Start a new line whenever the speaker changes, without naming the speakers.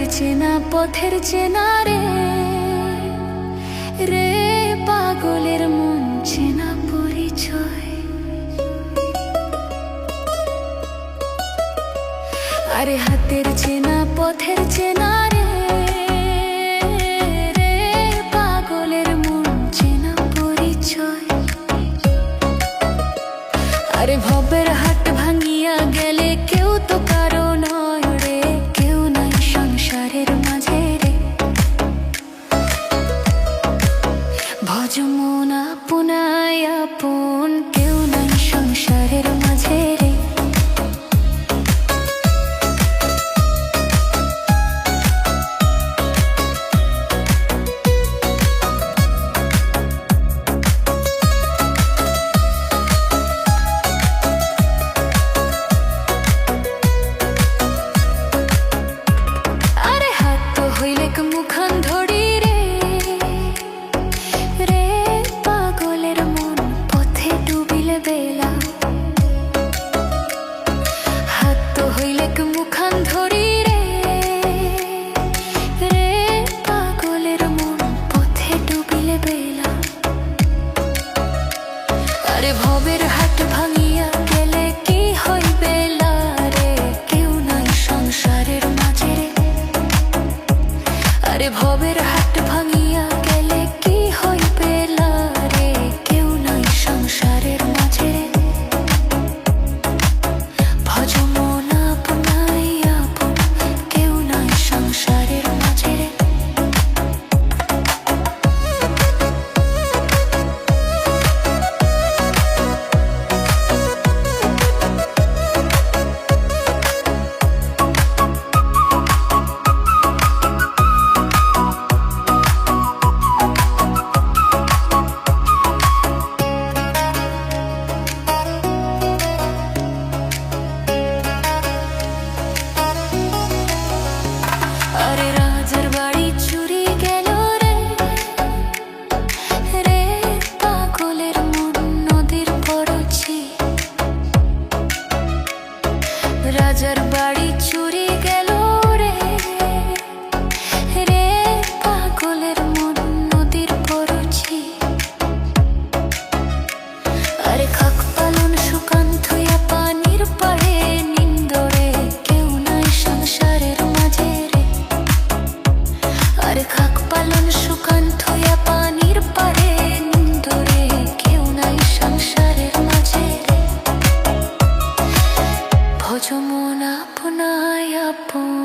হাতের চেনা পথের চেনা রে রে পাগলের মন চেনা পরিচয়। আরে হাতের চেনা পথের চেনা রে রে পাগলের মন চেনা পরিচয়। আরে ভবের হাট ভাঙিয়া গেলে কেউ তো কারো নয় রে, কেউ নাই সংসারের মাঝে রে। ভজ মন আপনায় আপন, কেউ নাই সংসারের মাঝে রে। মুখান ধরি রে রে পাগলের মন পথে ডুবিলে বেলা। হাত তো হইলে মুখান ধরি রে রে পাগলের মন পথে ডুবিলে বেলা। আরে ভবের হাট ভাঙিয়া গেলে কি হইবে লা রে, কেউ নাই সংসারের মাঝে রে। আরে ভবের হাট ভাঙিয়া গেলে কি হইবে লা রে, কেউ নাই সংসারের মাঝে রে। ভজ মন আপনায় আপন, কেউ নাই সংসারের মাঝে রে। আরে রাজার বাড়ি চুরি গেল রে রে পাগলের মন নদীর পড়ছি। রাজার বাড়ি চুরি গেল রে রে পাগলের মন নদীর পড়ছি। আরে খাক পালন শুকান থুয়া পানির পাড়ে নিন্দরে, কেউ নাই সংসারের মাঝে রে। আরে খাক পালন শুকান থুয়া পানির পাড়ে নিন্দরে, কেউ নাই সংসারের মাঝে রে। ভজ মন আপনায় আপন।